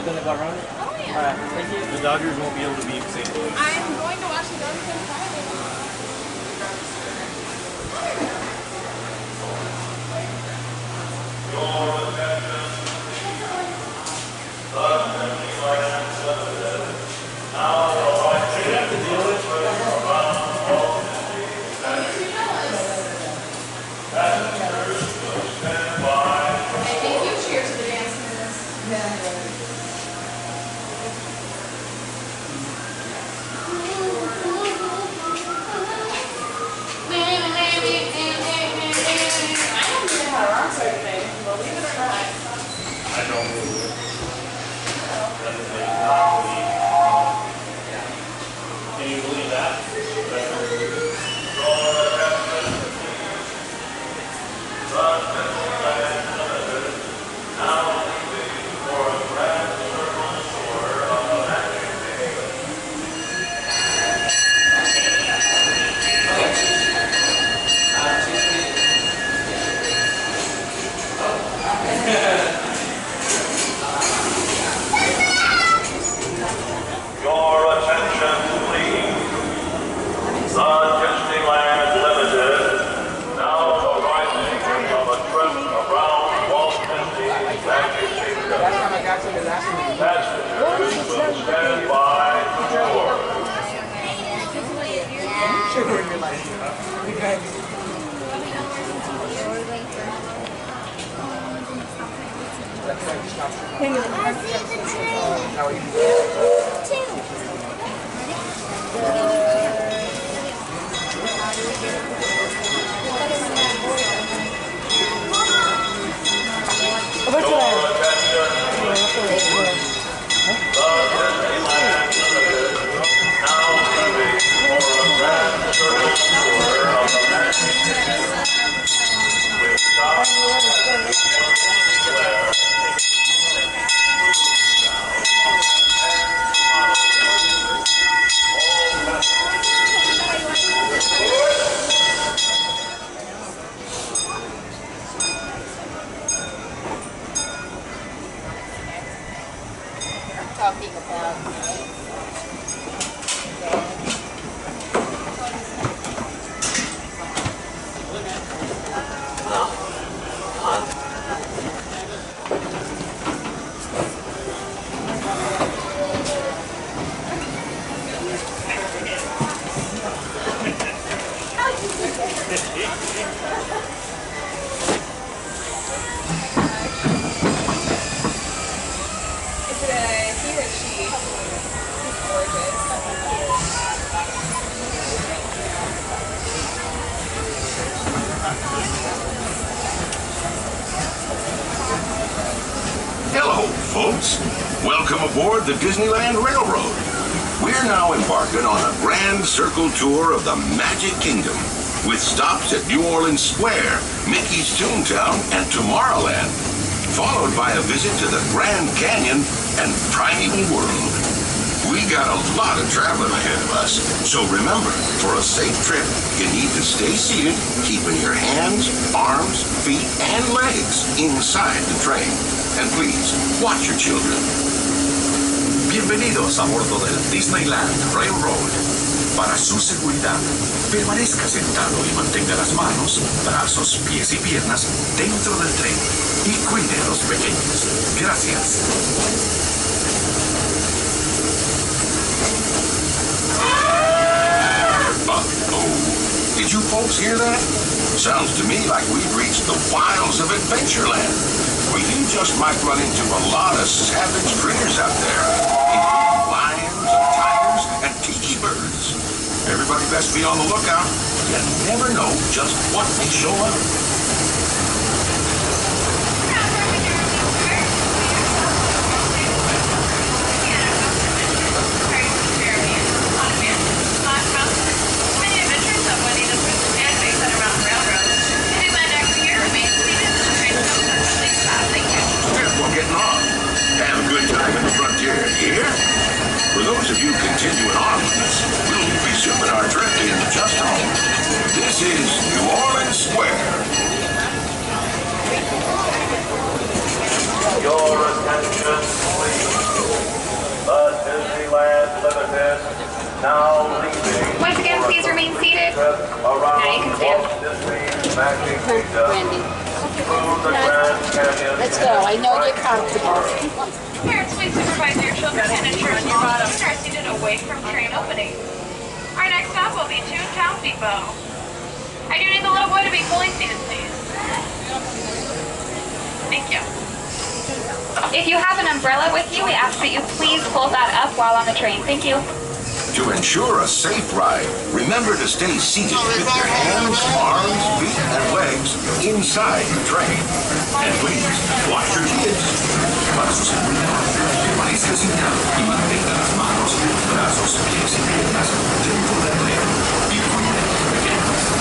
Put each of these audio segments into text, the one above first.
gonna go around it? Oh, yeah. Alright, thank you. The Dodgers won't be able to beat St. Louis. I'm going to watch the Dodgers on Friday. Can you believe that? Your attention, please. The Disneyland Limited now arriving on a trip around Walt Disney's Magic Kingdom. Passengers will stand by to board. Talking about is it a he or she? He's gorgeous. Hello, folks. Welcome aboard the Disneyland Railroad. We're now embarking on a grand circle tour of the Magic Kingdom, with stops at New Orleans Square, Mickey's Toontown, and Tomorrowland, followed by a visit to the Grand Canyon and Primeval World. We got a lot of traveling ahead of us, so remember, for a safe trip, you need to stay seated, keeping your hands, arms, feet, and legs inside the train. And please, watch your children. Bienvenidos a bordo del Disneyland Railroad. Para su seguridad, permanezca sentado y mantenga las manos, brazos, pies y piernas dentro del tren y cuide a los pequeños. Gracias. Uh-oh. Did you folks hear that? Sounds to me like we've reached the wilds of Adventureland, where you just might run into a lot of savage critters out there, including lions and tigers and tiki birds. Everybody best be on the lookout. You never know just what may show up. Getting on. Have a good time in the Frontier, you hear? For those of you continuing on with us, we'll be resuming our trip in just a moment. This is New Orleans Square. Randy. through the Grand Canyon. Let's go. I know you're comfortable. Parents, please supervise your children and ensure all children are seated away from train opening. Our next stop will be Toontown Depot. I do need the little boy to be fully seated, please. Thank you. If you have an umbrella with you, we ask that you please pull that up while on the train. Thank you. To ensure a safe ride, remember to stay seated with your hands, arms, feet, and legs inside the train. And please, watch your kids. Para su seguridad, permanezca sentado y mantenga las manos, brazos, pies y piernas dentro del tren y cuide a los pequeños.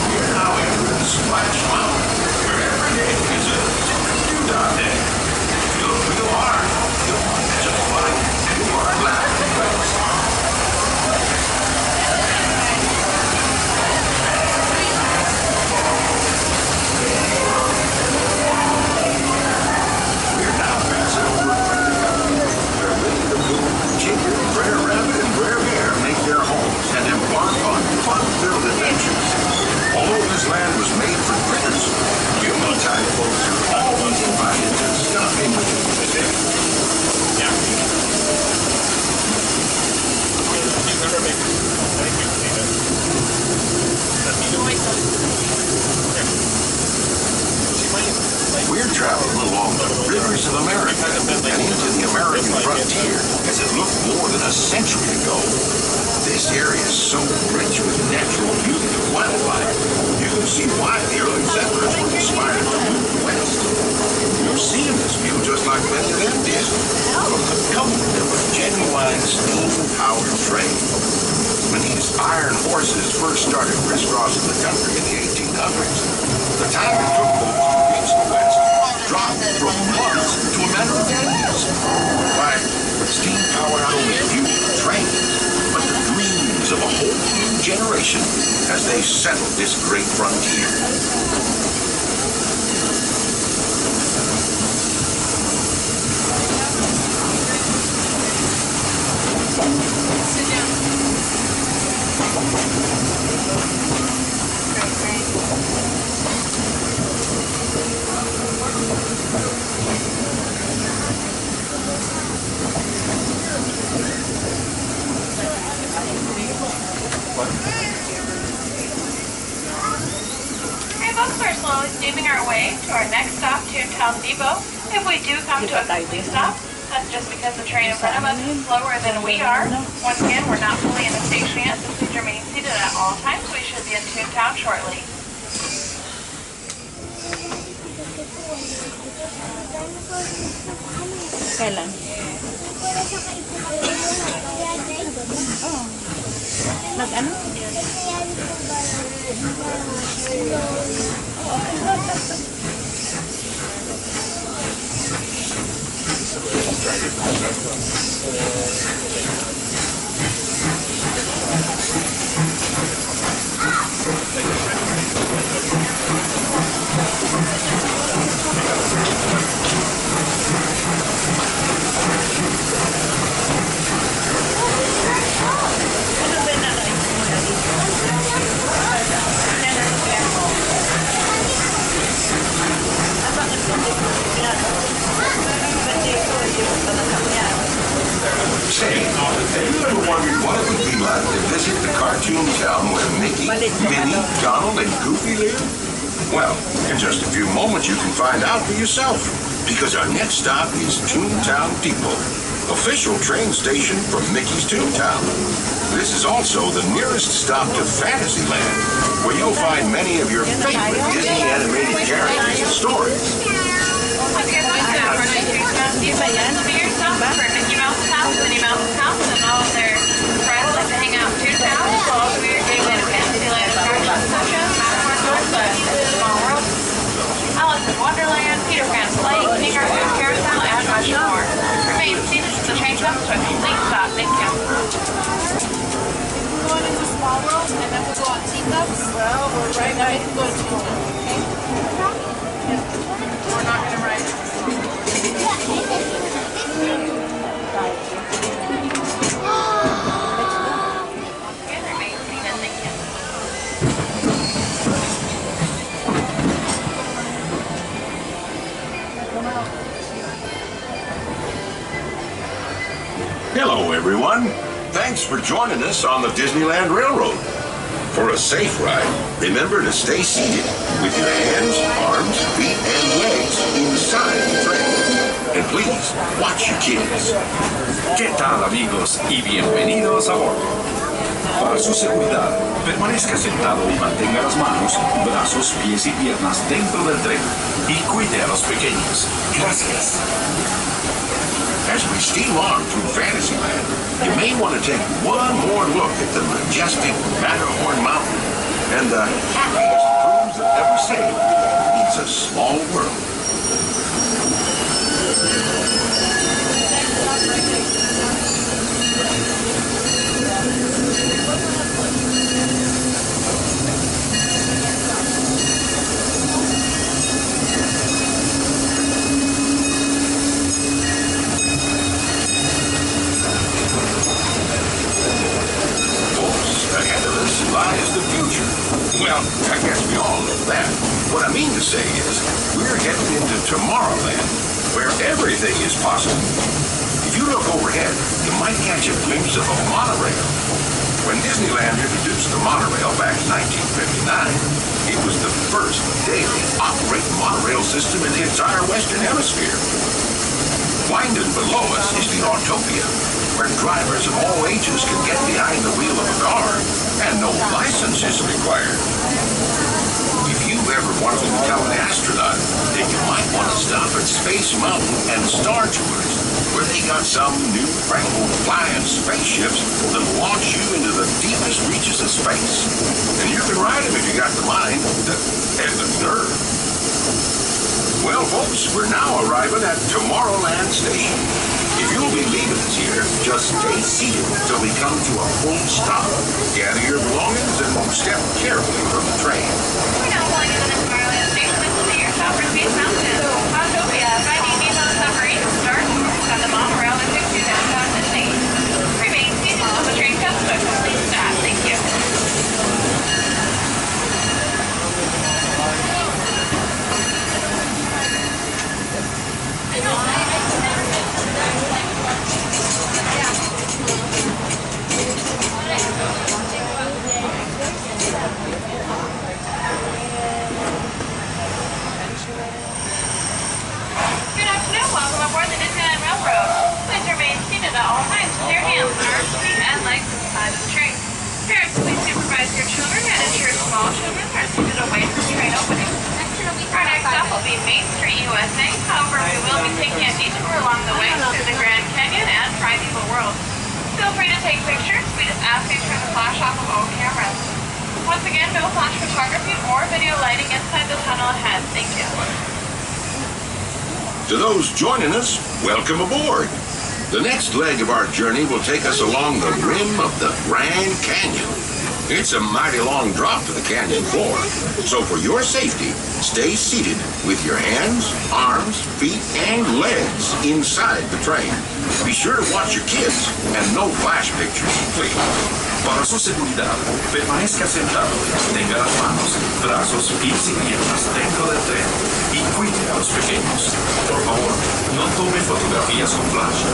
We're now entering Splash Mountain, where every day is a Toontown day. You'll feel hard, just like you are glad to rest. We're now passing over where Winnie the Pooh, Chicken, Brer Rabbit, and Brer Bear make their homes and embark on fun-filled adventures. All this land was made for critters. You Yuletide folks are always invited to stop in with us today. Yeah. Remember, make thank you, Stephen. We're traveling along the rivers of America and into the American frontier as it looked more than a century ago. This area is so rich with natural beauty and wildlife, you can see why the early settlers were inspired to move west. You're seeing this view just like many of them did, from the comfort of a genuine steam-powered train. When these iron horses first started crisscrossing the country in the 1800s, the time it took folks to reach the west dropped from months to a matter of days. Why, steam power not only fueled the trains, but the dreams of a whole new generation as they settled this great frontier. Steaming our way to our next stop, Toontown Depot. If we do come to a complete stop, that's just because the train in front of us is slower than we are. Once again, we're not fully in the station yet, so please remain seated at all times. We should be in Toontown shortly. Kailan? Oh. Nag-ano? Say, have you ever wondered what it would be like to visit the cartoon town where Mickey, Minnie, Donald, and Goofy live? Well, in just a few moments you can find out for yourself, because our next stop is Toontown Depot, official train station for Mickey's Toontown. This is also the nearest stop to Fantasyland, where you'll find many of your favorite Disney animated characters and stories. For Mickey Mouse's house, Minnie Mouse's house, and all of their friends like to hang out in Toontown. So all of your Disneyland Fantasyland attractions such as Small World, Alice in Wonderland, Peter Pan's Lake, King Arthur's Carousel, and much more. Remain seated as the train comes to a complete stop. Thank you. We're going into Small World, and then we'll go on Teacups. Well, we're right now. You can go to Teacups, okay? We're not going to ride it. everyone. Thanks for joining us on the Disneyland Railroad. For a safe ride, remember to stay seated with your hands, arms, feet, and legs inside the train. And please, watch your kids. ¿Qué tal, amigos? Y bienvenidos a bordo. Para su seguridad, permanezca sentado y mantenga las manos, brazos, pies y piernas dentro del tren. Y cuide a los pequeños. Gracias. As we steam on through Fantasyland, you may want to take one more look at the majestic Matterhorn Mountain and the happiest cruise that ever sailed. It's a small world. Lies the future. Well, I guess we all know that. What I mean to say is, we're headed into Tomorrowland, where everything is possible. If you look overhead, you might catch a glimpse of a monorail. When Disneyland introduced the monorail back in 1959, it was the first daily operating monorail system in the entire Western Hemisphere. Winding below us is the Autopia, where drivers of all ages can get behind the wheel of a car, and no license is required. If you ever wanted to become an astronaut, then you might want to stop at Space Mountain and Star Tours, where they got some new fangled flying spaceships that'll launch you into the deepest reaches of space. And you can ride them if you got the mind and the nerve. Well, folks, we're now arriving at Tomorrowland Station. If you'll be leaving us here, just stay seated until we come to a full stop. Gather your belongings and step carefully from the train. We're now pulling into the Tomorrowland station and will see your stop for Space Mountain. Autopia, Finding Nemo submarine, Star Tours, on the monorail that takes you downtown Disney. Remain seated until the train comes to a complete stop. Thank you. Welcome aboard the Disneyland Railroad. Please remain seated at all times with your hands, arms, feet, and legs inside of the train. Parents, please supervise your children and ensure small children are seated away from train openings. Our next stop will be Main Street, USA. However, we will be taking a detour along the way through the Grand Canyon and Primeval World. Feel free to take pictures. We just ask you to turn the flash off of all cameras. Once again, no flash photography or video lighting inside the tunnel ahead. Thank you. To those joining us, welcome aboard. The next leg of our journey will take us along the rim of the Grand Canyon. It's a mighty long drop to the canyon floor, so for your safety, stay seated with your hands, arms, feet, and legs inside the train. Be sure to watch your kids and no flash pictures, please. Para su seguridad, permanezca sentado y mantenga las manos, brazos, pies y piernas dentro del tren y cuide a los pequeños. Por favor, no tome fotografías con flash.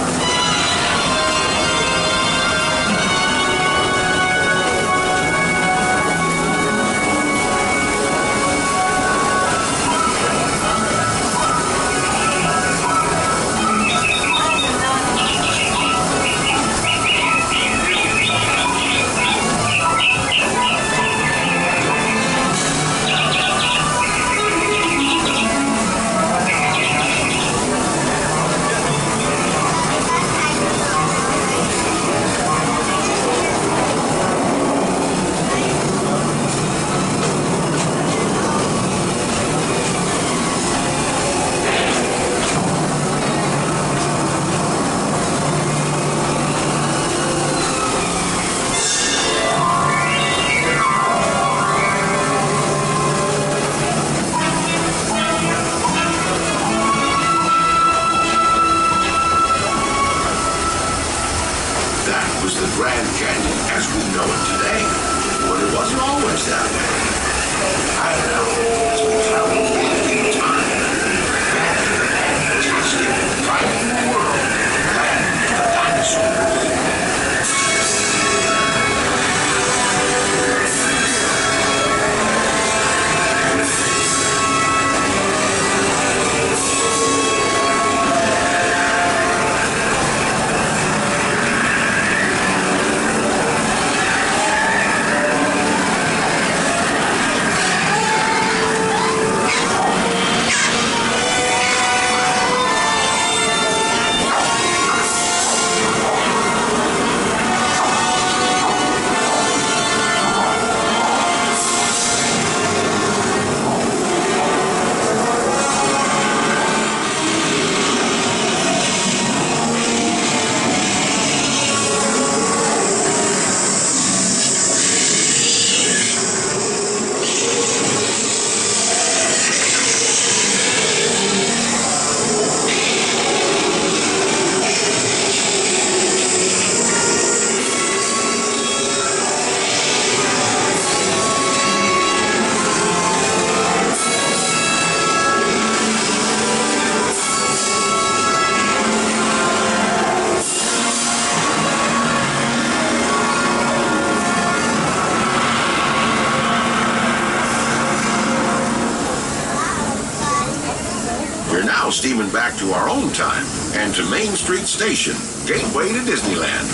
steaming back to our own time and to Main Street Station, gateway to Disneyland.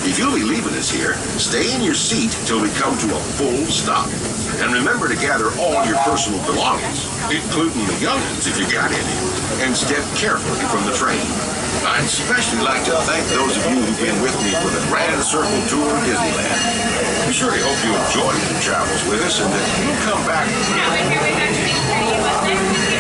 If you'll be leaving us here, stay in your seat till we come to a full stop. And remember to gather all your personal belongings, including the young'uns if you got any, and step carefully from the train. I'd especially like to thank those of you who've been with me for the Grand Circle Tour of Disneyland. We surely hope you enjoyed your travels with us and that you'll come back. Now, when here, we've actually for you, wasn't it?